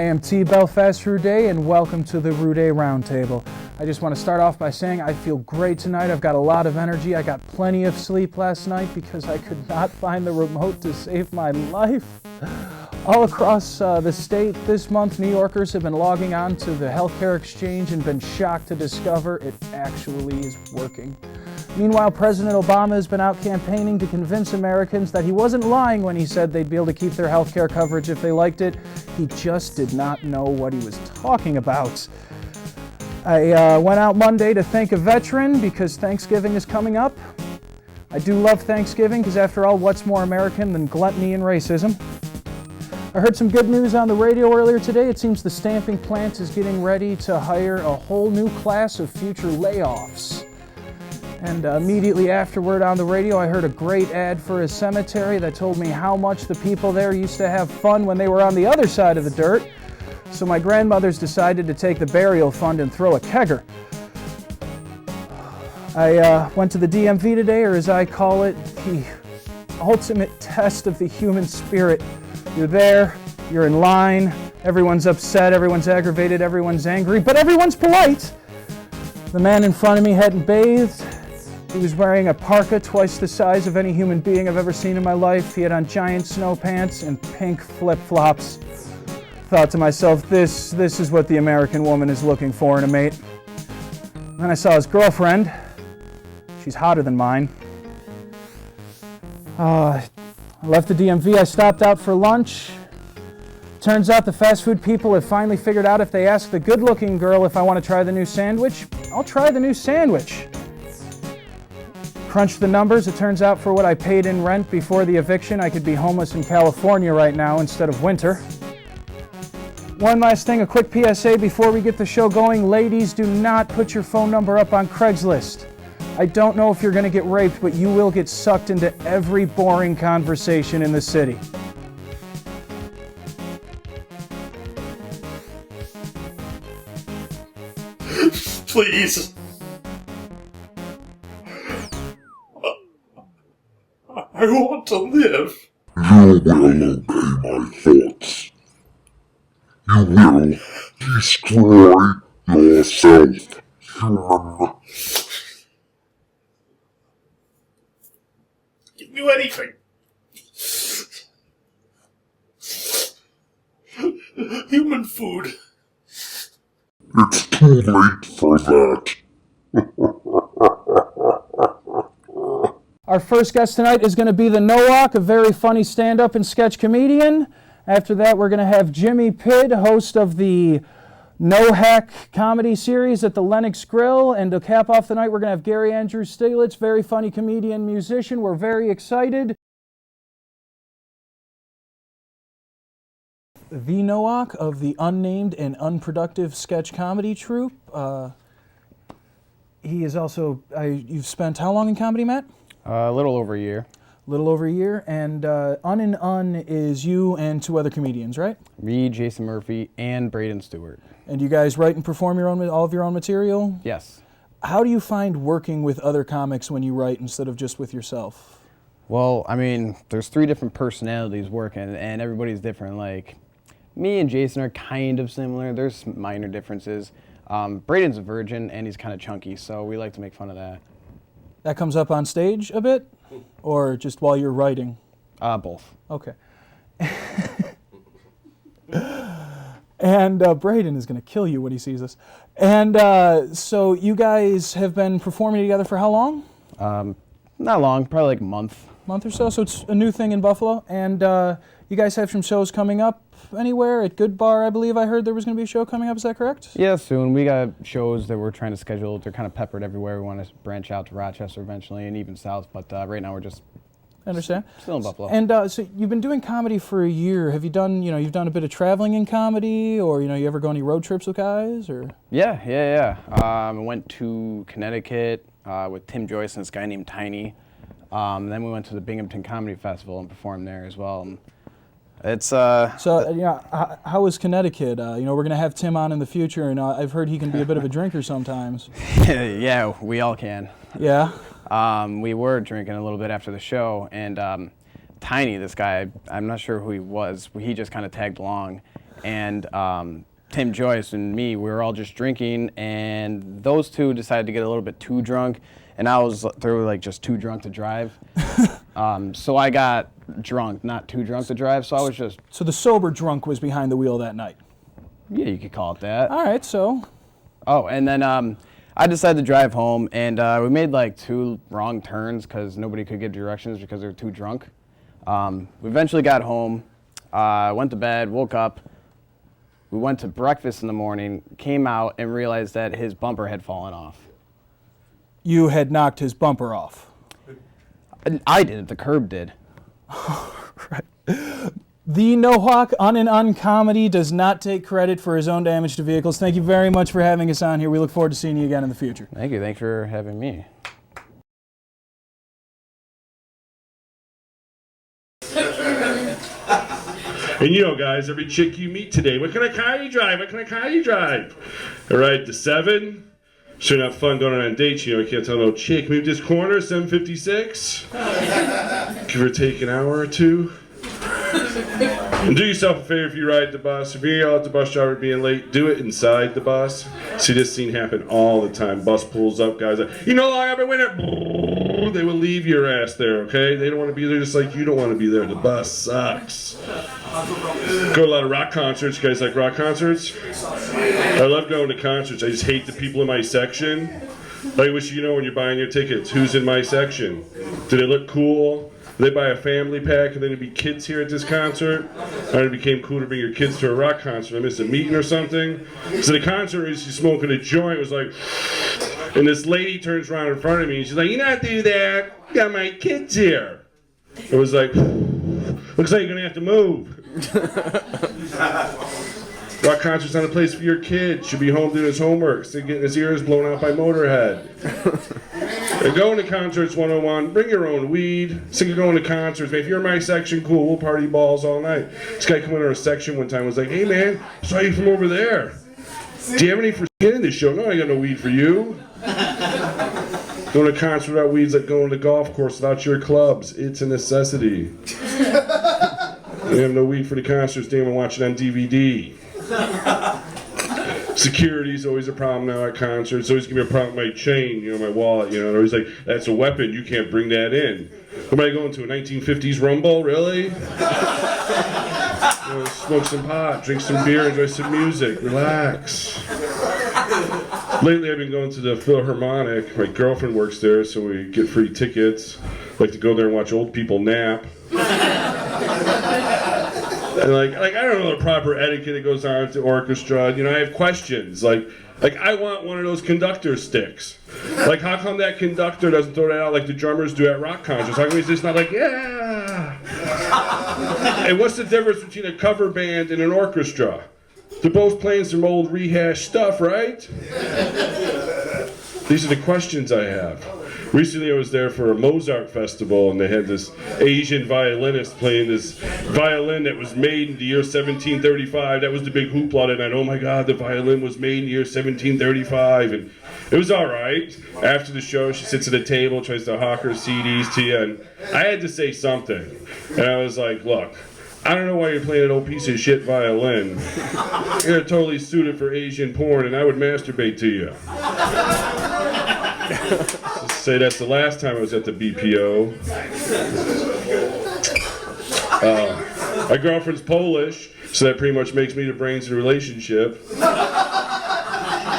I am T. Belfast Roudet, and welcome to the Roudet Roundtable. I just want to start off by saying I feel great tonight. I've got a lot of energy. I got plenty of sleep last night because I could not find the remote to save my life. All across the state this month, New Yorkers have been logging on to the healthcare exchange and been shocked to discover it actually is working. Meanwhile, President Obama has been out campaigning to convince Americans that he wasn't lying when he said they'd be able to keep their health care coverage if they liked it. He just did not know what he was talking about. I went out Monday to thank a veteran because Thanksgiving is coming up. I do love Thanksgiving because, after all, what's more American than gluttony and racism? I heard some good news on the radio earlier today. It seems the stamping plant is getting ready to hire a whole new class of future layoffs. And immediately afterward on the radio, I heard a great ad for a cemetery that told me how much the people there used to have fun when they were on the other side of the dirt. So my grandmother's decided to take the burial fund and throw a kegger. I went to the DMV today, or as I call it, the ultimate test of the human spirit. You're there, you're in line, everyone's upset, everyone's aggravated, everyone's angry, but everyone's polite. The man in front of me hadn't bathed. He was wearing a parka twice the size of any human being I've ever seen in my life. He had on giant snow pants and pink flip-flops. Thought to myself, this is what the American woman is looking for in a mate. Then I saw his girlfriend. She's hotter than mine. I left the DMV. I stopped out for lunch. Turns out the fast food people have finally figured out if they ask the good-looking girl if I want to try the new sandwich, I'll try the new sandwich. Crunched the numbers. It turns out for what I paid in rent before the eviction, I could be homeless in California right now instead of winter. One last thing, a quick PSA before we get the show going. Ladies, do not put your phone number up on Craigslist. I don't know if you're going to get raped, but you will get sucked into every boring conversation in the city. Please. I want to live. You will obey my thoughts. You will destroy yourself, human. Give me anything. Human food. It's too late for that. Our first guest tonight is going to be the Nowak, a very funny stand-up and sketch comedian. After that, we're going to have Jimmy Pidd, host of the No Hack comedy series at the Lennox Grill. And to cap off the night, we're going to have Gary Andrew Stieglitz, very funny comedian, musician. We're very excited. The Nowak of the unnamed and unproductive sketch comedy troupe. He is also, you've spent how long in comedy, Matt? A little over a year. Little over a year, and Un is you and two other comedians, right? Me, Jason Murphy, and Braden Stewart. And you guys write and perform all of your own material? Yes. How do you find working with other comics when you write instead of just with yourself? Well, I mean, there's 3 different personalities working, and everybody's different. Like, me and Jason are kind of similar. There's minor differences. Braden's a virgin, and he's kind of chunky, so we like to make fun of that. That comes up on stage a bit? Or just while you're writing? Both. Okay. And Braden is going to kill you when he sees this. And so you guys have been performing together for how long? Not long, probably like a month. Month or so? So it's a new thing in Buffalo. And you guys have some shows coming up anywhere? At Good Bar, I believe I heard there was going to be a show coming up. Is that correct? Yeah, soon. We got shows that we're trying to schedule. They're kind of peppered everywhere. We want to branch out to Rochester eventually and even south. But right now we're just I understand. Still in Buffalo. And so you've been doing comedy for a year. Have you done, you've done a bit of traveling in comedy, or, you ever go on any road trips with guys, or? Yeah. I went to Connecticut with Tim Joyce and this guy named Tiny. Then we went to the Binghamton Comedy Festival and performed there as well. It's So how was Connecticut? We're going to have Tim on in the future, and I've heard he can be a bit of a drinker sometimes. Yeah, we all can. Yeah? We were drinking a little bit after the show, and Tiny, this guy, I'm not sure who he was, he just kind of tagged along. and Tim Joyce and me, we were all just drinking, and those two decided to get a little bit too drunk, and they were like just too drunk to drive. So I got drunk, not too drunk to drive, so I was just... So the sober drunk was behind the wheel that night? Yeah, you could call it that. All right, so... Oh, and then I decided to drive home, and we made like 2 wrong turns because nobody could give directions because they were too drunk. We eventually got home, went to bed, woke up. We went to breakfast in the morning, came out, and realized that his bumper had fallen off. You had knocked his bumper off? I didn't, the curb did. Right. The Nowak On and On comedy does not take credit for his own damage to vehicles. Thank you very much for having us on here. We look forward to seeing you again in the future. Thank you. Thanks for having me. And you know, guys, every chick you meet today, what kind of car you drive? What kind of car you drive? All right, the 7. Sure not fun going on dates, you know, you can't tell no chick. Move this corner, 756. Give or take an hour or 2. And do yourself a favor if you ride the bus. If you're out the bus driver being late, do it inside the bus. See this scene happen all the time. Bus pulls up, guys like, you know long I've been waiting. They will leave your ass there, okay? They don't want to be there just like you don't want to be there. The bus sucks. Go to a lot of rock concerts. You guys like rock concerts? I love going to concerts. I just hate the people in my section. I wish you know when you're buying your tickets, who's in my section? Do they look cool? They buy a family pack and then there'd be kids here at this concert. And it became cool to bring your kids to a rock concert. I missed a meeting or something. So the concert was smoking a joint. It was like, and this lady turns around in front of me and she's like, "You not do that. I got my kids here." It was like, looks like you're gonna have to move. Rock concert's not a place for your kid. Should be home doing his homework. Instead of getting his ears blown out by Motorhead. And going to concerts 101, bring your own weed. Sick of going to concerts. Man, if you're in my section, cool, we'll party balls all night. This guy come into our section one time and was like, "Hey man, saw you from over there. Do you have any for skin in this show?" "No, I got no weed for you." Going to concert without weed's like going to the golf course without your clubs. It's a necessity. You have no weed for the concerts, damn, and watch it on DVD. Security's always a problem now at concerts. It's always gonna be a problem with my chain, you know, my wallet, you know. And always like, "That's a weapon, you can't bring that in." Am I going to a 1950s rumble, really? You know, smoke some pot, drink some beer, enjoy some music, relax. Lately I've been going to the Philharmonic. My girlfriend works there, so we get free tickets. Like to go there and watch old people nap. And like I don't know the proper etiquette that goes on to orchestra. You know, I have questions. Like I want one of those conductor sticks. Like, how come that conductor doesn't throw that out like the drummers do at rock concerts? How come he's just not like, "Yeah"? And what's the difference between a cover band and an orchestra? They're both playing some old rehashed stuff, right? These are the questions I have. Recently I was there for a Mozart festival and they had this Asian violinist playing this violin that was made in the year 1735. That was the big hoopla that night. Oh my God, the violin was made in the year 1735. And it was all right. After the show, she sits at a table, tries to hawk her CDs to you, and I had to say something. And I was like, "Look, I don't know why you're playing an old piece of shit violin. You're totally suited for Asian porn and I would masturbate to you." Say that's the last time I was at the BPO. My girlfriend's Polish, so that pretty much makes me the brains of the relationship.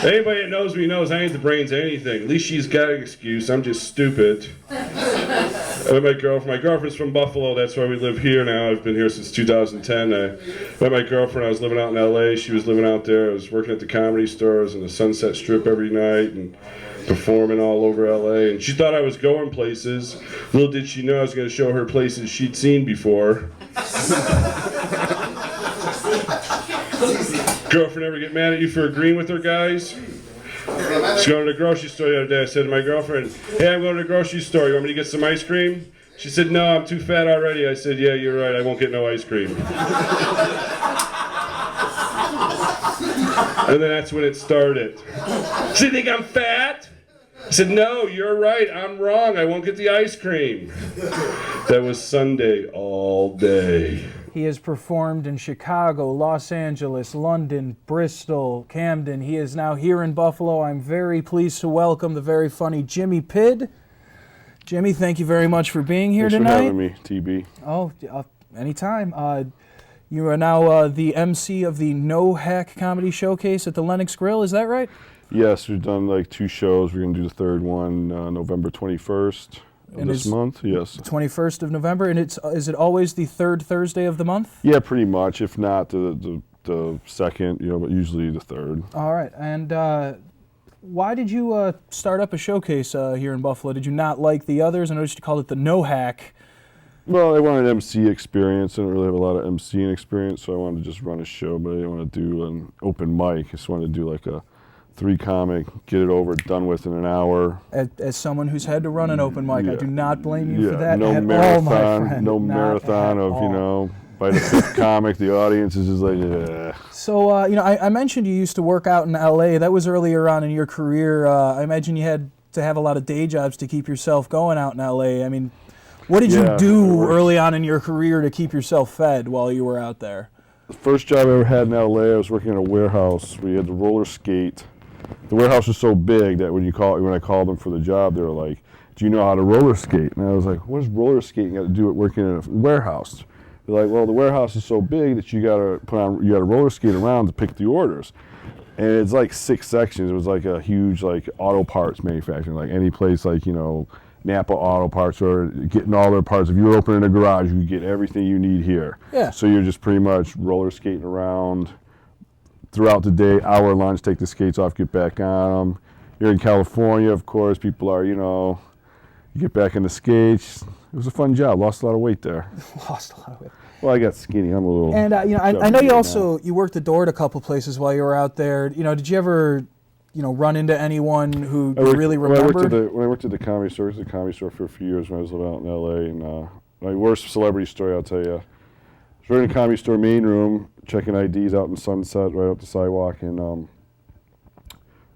Anybody that knows me knows I ain't the brains of anything. At least she's got an excuse. I'm just stupid. I met my girlfriend's from Buffalo. That's why we live here now. I've been here since 2010. I met my girlfriend. I was living out in LA. She was living out there. I was working at the Comedy Store. I was in the Sunset Strip every night and performing all over LA. And she thought I was going places. Little did she know I was going to show her places she'd seen before. Girlfriend ever get mad at you for agreeing with her, guys? She's going to the grocery store the other day. I said to my girlfriend, "Hey, I'm going to the grocery store. You want me to get some ice cream?" She said, "No, I'm too fat already." I said, "Yeah, you're right. I won't get no ice cream." And then that's when it started. "So you think I'm fat?" I said, "No, you're right. I'm wrong. I won't get the ice cream." That was Sunday all day. He has performed in Chicago, Los Angeles, London, Bristol, Camden. He is now here in Buffalo. I'm very pleased to welcome the very funny Jimmy Pidd. Jimmy, thank you very much for being here tonight. Thanks for having me, TB. Oh, anytime. You are now the MC of the No Hack Comedy Showcase at the Lennox Grill, is that right? Yes, we've done like 2 shows. We're going to do the third one November 21st. This month, yes. 21st of November, and is it always the third Thursday of the month? Yeah, pretty much. If not the second, but usually the third. All right, and why did you start up a showcase here in Buffalo? Did you not like the others? I noticed you called it the No Hack. Well, I wanted MC experience. I don't really have a lot of MCing experience, so I wanted to just run a show, but I didn't want to do an open mic. I just wanted to do like a 3 comic, get it over, done with in an hour. As someone who's had to run an open mic, I do not blame you for that no at marathon, all, my friend. no Not marathon at of all. by the 5th comic, the audience is just like, ugh. So I mentioned you used to work out in L.A. That was earlier on in your career. I imagine you had to have a lot of day jobs to keep yourself going out in L.A. I mean, what did you do early on in your career to keep yourself fed while you were out there? The first job I ever had in L.A., I was working at a warehouse. We had to roller skate. The warehouse was so big that when I called them for the job, they were like, "Do you know how to roller skate?" And I was like, "What does roller skating got to do with working in a warehouse?" They're like, "Well, the warehouse is so big that you got to roller skate around to pick the orders." And it's like 6 sections. It was like a huge auto parts manufacturing, like any place Napa Auto Parts or getting all their parts. If you're opening a garage, you get everything you need here. Yeah. So you're just pretty much roller skating around throughout the day, hour lunch, take the skates off, get back on them. You're in California, of course, people are, you get back in the skates. It was a fun job. Lost a lot of weight there. Lost a lot of weight. Well, I got skinny. I'm a little. And I know you worked the door at a couple places while you were out there. Did you ever, run into anyone who you really remembered? When I worked at the comedy store, I was at the comedy store for a few years when I was living out in L.A. And my worst celebrity story, I'll tell you. I was in the comedy store main room, checking IDs out in Sunset, right up the sidewalk, and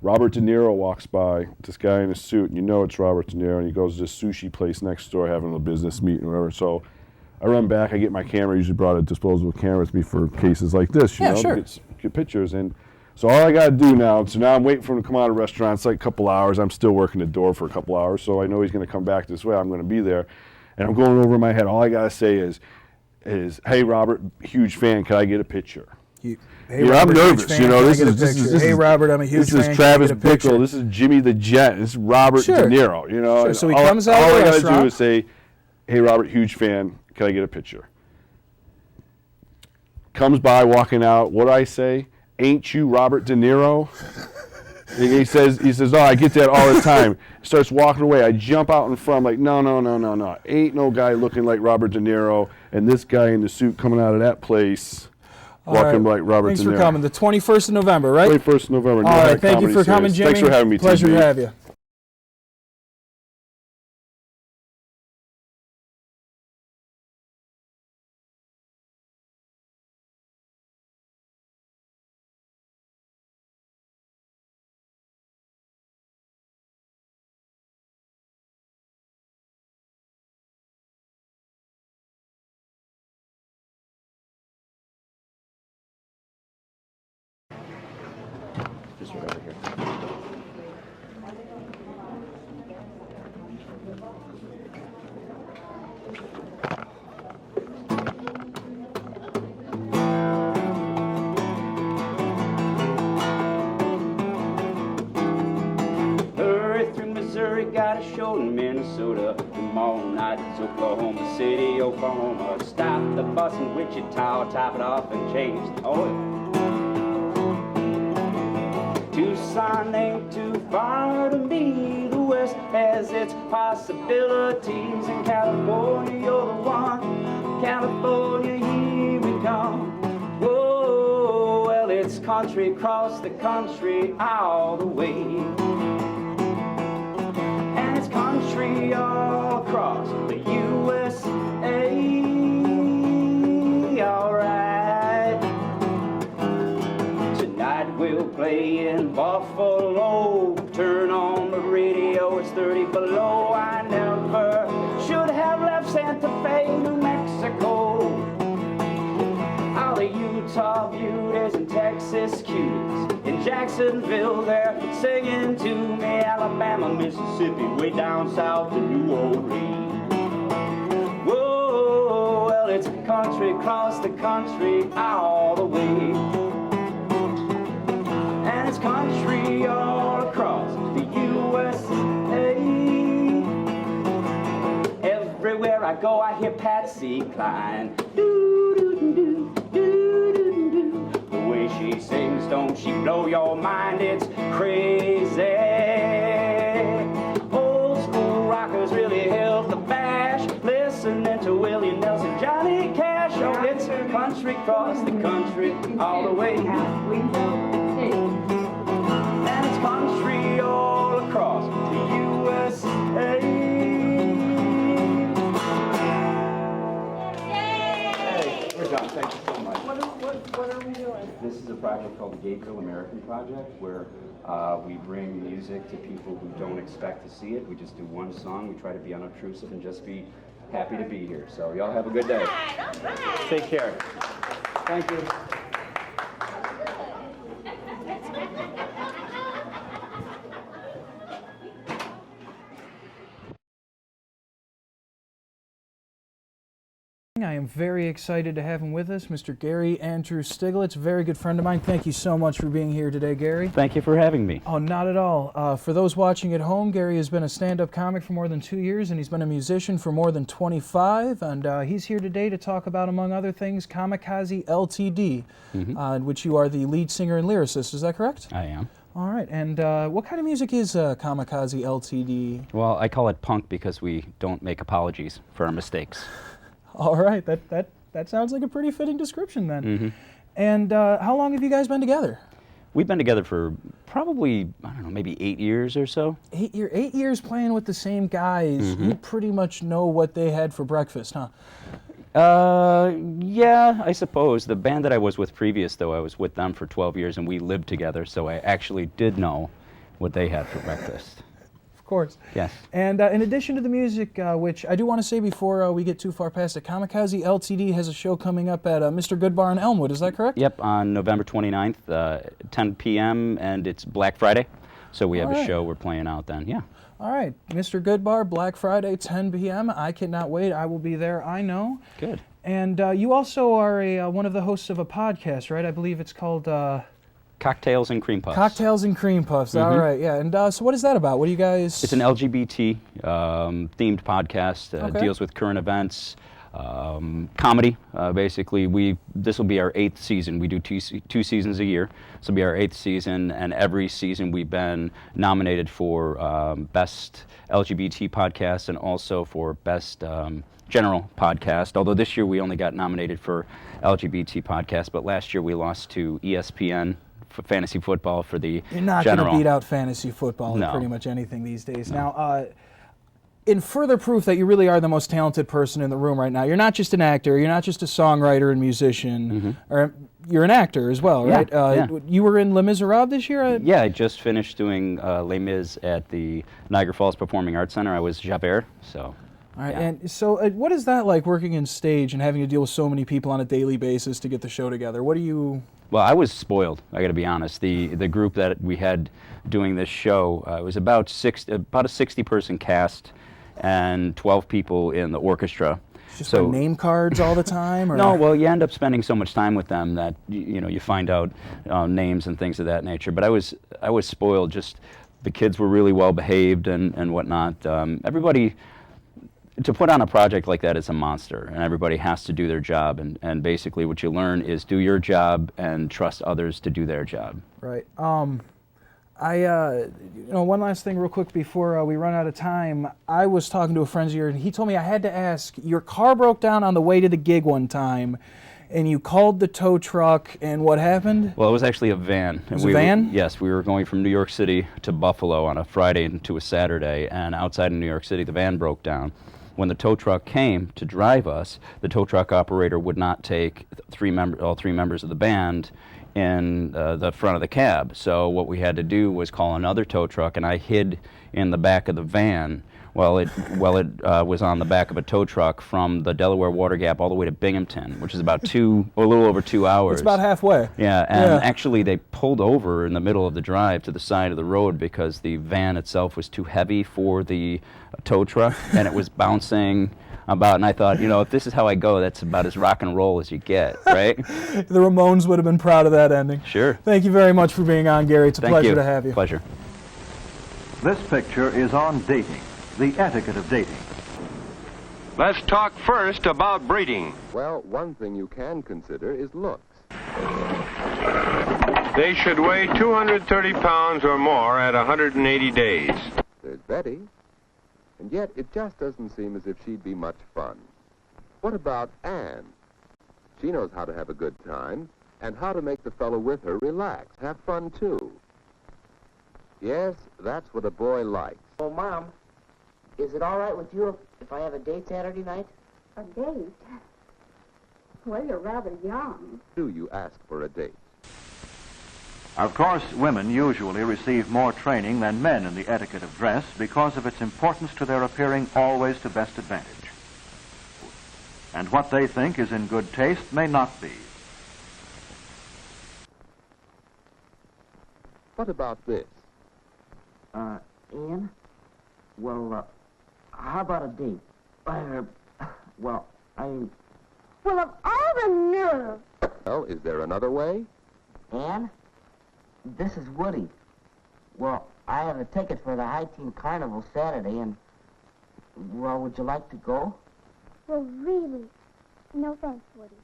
Robert De Niro walks by, this guy in a suit, and it's Robert De Niro, and he goes to this sushi place next door having a business meeting or whatever. So I run back, I get my camera, I usually brought a disposable camera with me for cases like this, sure. to get pictures. And so all I got to do now, I'm waiting for him to come out of the restaurant. It's like a couple hours. I'm still working the door for a couple hours, so I know he's going to come back this way. I'm going to be there. And I'm going over in my head. All I got to say is, "Hey, Robert, huge fan. Can I get a picture?" Hey, Robert, I'm nervous. This is Hey, Robert, I'm a huge fan. This is Travis Bickle. This is Jimmy the Jet. This is Robert De Niro. Sure. So he comes out of the restaurant. All I got to do is say, "Hey, Robert, huge fan. Can I get a picture?" Comes by, walking out. What do I say? "Ain't you Robert De Niro?" He says, "Oh, I get that all the time." Starts walking away. I jump out in front. I'm like, no. Ain't no guy looking like Robert De Niro, and this guy in the suit coming out of that place walking like Robert De Niro. Thanks for coming. The 21st of November, right? 21st of November. All right, thank you for coming, Jimmy. Thanks for having me, Pleasure TB. to have you. Just right over here. Hurry through Missouri, got a show in Minnesota. Tomorrow night it's Oklahoma City, Oklahoma. Stop the bus in Wichita, top it off and change the oil. Tucson ain't too far to me. The West has its possibilities. In California, you're the one. California, here we come. Whoa, well, it's country across the country all the way. And it's country all across the USA. Alright. Tonight we'll play in Buffalo. Turn on the radio, it's 30 below. I never should have left Santa Fe, New Mexico. Utah beauties and Texas cuties. In Jacksonville, they're singing to me. Alabama, Mississippi, way down south to New Orleans. Whoa, well, it's country across the country all the way. And it's country all across the USA. Everywhere I go, I hear Patsy Cline. Do-do-do-do, do-do-do-do. The way she sings, don't she blow your mind? It's crazy. Old school rockers really held the bash. Listening to Willie Nelson, Johnny Cash. Oh, it's country across the country all the way. And it's country all across the USA. Hey, we're done. Thank you so much. What are we doing? This is a project called the Gateville American Project, where we bring music to people who don't expect to see it. We just do one song. We try to be unobtrusive and just be happy to be here. So y'all have a good day. Take care. Thank you. I am very excited to have him with us, Mr. Gary Andrew Stieglitz, very good friend of mine. Thank you so much for being here today, Gary. Thank you for having me. Oh, not at all. For those watching at home, Gary has been a stand-up comic for more than 2 years, and he's been a musician for more than 25, and he's here today to talk about, among other things, Kamikaze LTD, in which you are the lead singer and lyricist. Is that correct? I am. All right, and what kind of music is Kamikaze LTD? Well, I call it punk because we don't make apologies for our mistakes. All right, that sounds like a pretty fitting description then. And how long have you guys been together? We've been together for probably, I don't know, maybe 8 years or so. 8 years playing with the same guys. You pretty much know what they had for breakfast, huh? Yeah, I suppose. The band that I was with previous, though, I was with them for 12 years and we lived together, so I actually did know what they had for breakfast. Of course. Yes. And in addition to the music, which I do want to say before we get too far past it, Kamikaze LTD has a show coming up at Mr. Goodbar in Elmwood, is that correct? Yep, on November 29th, 10 p.m., and it's Black Friday, so we have a show we're playing out then, yeah. All right, Mr. Goodbar, Black Friday, 10 p.m. I cannot wait. I will be there, I know. Good. And you also are one of the hosts of a podcast, right? I believe it's called... Cocktails and Cream Puffs. Cocktails and Cream Puffs, all right, yeah. And so what is that about? What do you guys... It's an LGBT themed podcast, deals with current events, comedy, basically. This will be our 8th season. We do two seasons a year. This will be our 8th season, and every season we've been nominated for Best LGBT Podcast and also for Best General Podcast, although this year we only got nominated for LGBT Podcast, but last year we lost to ESPN for fantasy football for the You're not going to beat out fantasy football in pretty much anything these days. No. Now, in further proof that you really are the most talented person in the room right now, you're not just an actor, you're not just a songwriter and musician, or you're an actor as well, right? You were in Les Miserables this year? Yeah, I just finished doing Les Mis at the Niagara Falls Performing Arts Center. I was Javert, so... All right, and so what is that like, working in stage and having to deal with so many people on a daily basis to get the show together? What do you... Well, I was spoiled, I got to be honest. The group that we had doing this show, it was about a 60-person cast and 12 people in the orchestra. Just so name cards all the time? Or? No, well, you end up spending so much time with them that you find out names and things of that nature. But I was spoiled. Just the kids were really well behaved and whatnot. Everybody. To put on a project like that is a monster, and everybody has to do their job, and basically what you learn is do your job and trust others to do their job. Right. One last thing real quick before we run out of time. I was talking to a friend of yours, and he told me I had to ask, your car broke down on the way to the gig one time, and you called the tow truck, and what happened? Well, it was actually a van. It was a van? Yes, we were going from New York City to Buffalo on a Friday into a Saturday, and outside of New York City, the van broke down. When the tow truck came to drive us, the tow truck operator would not take all three members of the band in the front of the cab. So what we had to do was call another tow truck, and I hid in the back of the van Well, it was on the back of a tow truck from the Delaware Water Gap all the way to Binghamton, which is about a little over 2 hours. It's about halfway. Yeah, and actually they pulled over in the middle of the drive to the side of the road because the van itself was too heavy for the tow truck, and it was bouncing about, and I thought, if this is how I go, that's about as rock and roll as you get, right? The Ramones would have been proud of that ending. Sure. Thank you very much for being on, Gary. It's a pleasure to have you. Pleasure. This picture is on dating, the etiquette of dating. Let's talk first about breeding. Well, one thing you can consider is looks. They should weigh 230 pounds or more at 180 days. There's Betty. And yet, it just doesn't seem as if she'd be much fun. What about Anne? She knows how to have a good time, and how to make the fellow with her relax, have fun too. Yes, that's what a boy likes. Oh, Mom, is it all right with you if I have a date Saturday night? A date? Well, you're rather young. Do you ask for a date? Of course, women usually receive more training than men in the etiquette of dress because of its importance to their appearing always to best advantage. And what they think is in good taste may not be. What about this? Ian? Well, how about a date? Well, of all the nerve! Well, is there another way? Anne? This is Woody. Well, I have a ticket for the High Teen Carnival Saturday, and, well, would you like to go? Well, really? No thanks, Woody.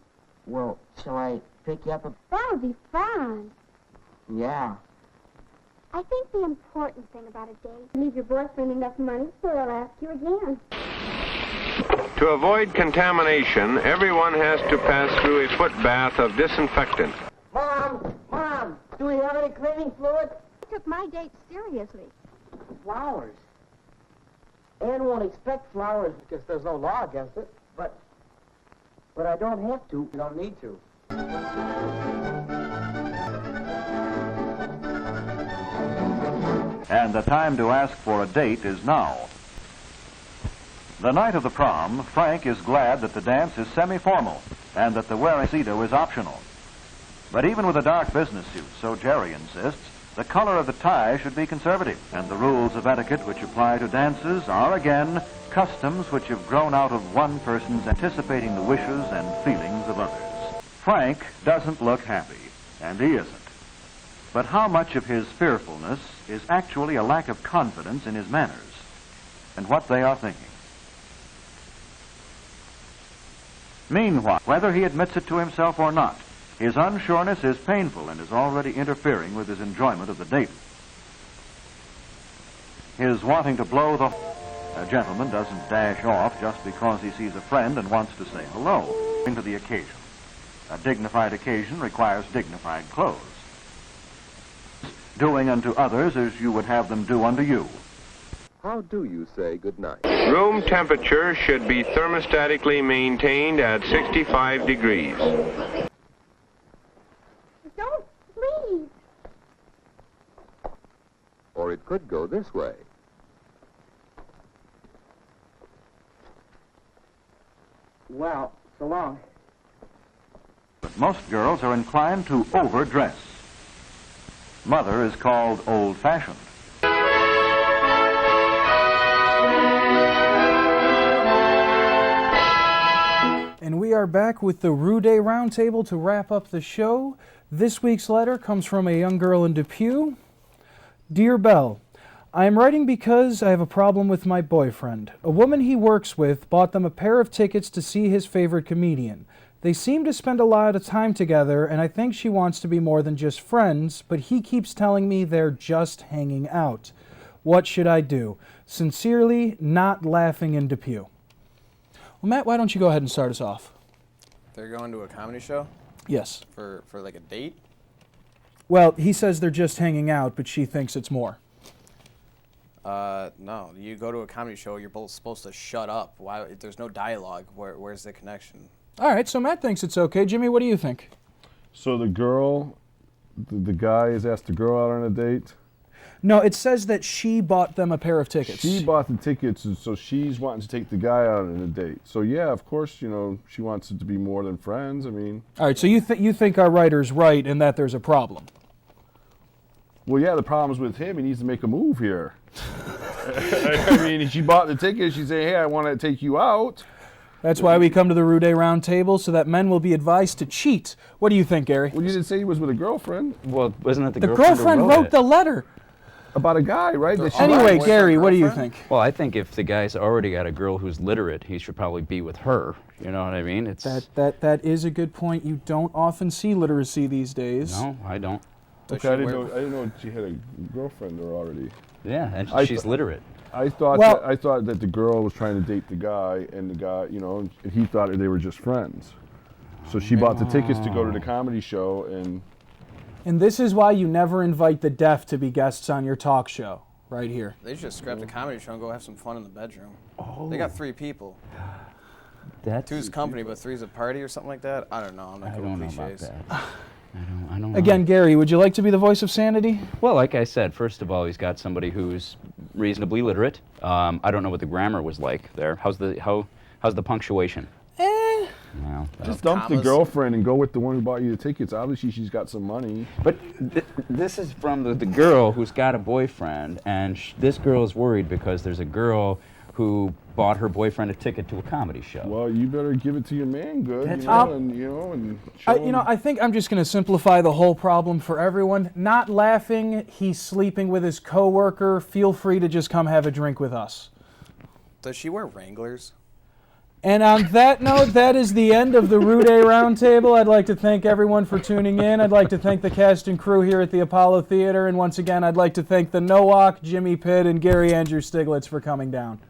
Well, shall I pick you up That would be fun. Yeah. I think the important thing about a date is leave your boyfriend enough money so he'll ask you again. To avoid contamination, everyone has to pass through a foot bath of disinfectant. Mom, do we have any cleaning fluid? I took my date seriously. Flowers. Anne won't expect flowers because there's no law against it. But I don't have to. You don't need to. And the time to ask for a date is now. The night of the prom, Frank is glad that the dance is semi-formal and that the wearing tuxedo is optional. But even with a dark business suit, so Jerry insists, the color of the tie should be conservative, and the rules of etiquette which apply to dances are, again, customs which have grown out of one person's anticipating the wishes and feelings of others. Frank doesn't look happy, and he isn't. But how much of his fearfulness is actually a lack of confidence in his manners and what they are thinking? Meanwhile, whether he admits it to himself or not, his unsureness is painful and is already interfering with his enjoyment of the date. His wanting to blow a gentleman doesn't dash off just because he sees a friend and wants to say hello. Into the occasion. A dignified occasion requires dignified clothes. Doing unto others as you would have them do unto you. How do you say goodnight? Room temperature should be thermostatically maintained at 65 degrees. Don't, please. Or it could go this way. Well, so long. But most girls are inclined to overdress. Mother is called old-fashioned. And we are back with the Roudet Roundtable to wrap up the show. This week's letter comes from a young girl in Depew. Dear Belle, I am writing because I have a problem with my boyfriend. A woman he works with bought them a pair of tickets to see his favorite comedian. They seem to spend a lot of time together, and I think she wants to be more than just friends, but he keeps telling me they're just hanging out. What should I do? Sincerely, Not Laughing in Depew. Well, Matt, why don't you go ahead and start us off? They're going to a comedy show? Yes. For like a date? Well, he says they're just hanging out, but she thinks it's more. No. You go to a comedy show, you're both supposed to shut up. Why? There's no dialogue. Where's the connection? All right, so Matt thinks it's okay. Jimmy, what do you think? So the guy is asked to go out on a date? No, it says that she bought them a pair of tickets. She bought the tickets, and so she's wanting to take the guy out on a date. So yeah, of course, you know, she wants it to be more than friends. I mean. All right, so you think our writer's right in that there's a problem? Well, yeah, the problem's with him. He needs to make a move here. I mean, she bought the ticket. She said, hey, I want to take you out. That's why we come to the Roudet Roundtable, so that men will be advised to cheat. What do you think, Gary? Well, you didn't say he was with a girlfriend. Well, wasn't it the girlfriend wrote the letter? About a guy, right? Anyway, Gary, what do you think? Well, I think if the guy's already got a girl who's literate, he should probably be with her. You know what I mean? It's That is a good point. You don't often see literacy these days. No, I don't. Okay, I didn't know she had a girlfriend there already. Yeah, and she's literate. I thought that the girl was trying to date the guy, and the guy, you know, and he thought they were just friends. So she bought the tickets to go to the comedy show, and this is why you never invite the deaf to be guests on your talk show, right here. They should just scrap the comedy show and go have some fun in the bedroom. Oh. They got 3 people. That's 2's company, but 3's a party or something like that. I don't know. I'm not going cliches. I don't know. Again, Gary, would you like to be the voice of sanity? Well, like I said, first of all, he's got somebody who's reasonably literate. I don't know what the grammar was like there. How's the punctuation? Well, just dump the girlfriend and go with the one who bought you the tickets. Obviously, she's got some money. But this is from the girl who's got a boyfriend, and this girl is worried because there's a girl who bought her boyfriend a ticket to a comedy show. Well, you better give it to your man good, That's and show him. I think I'm just going to simplify the whole problem for everyone. Not laughing, he's sleeping with his coworker. Feel free to just come have a drink with us. Does she wear Wranglers? And on that note, that is the end of the Roudet Roundtable. I'd like to thank everyone for tuning in. I'd like to thank the cast and crew here at the Apollo Theater. And once again, I'd like to thank the Nowak, Jimmy Pidd, and Gary Andrew Stieglitz for coming down.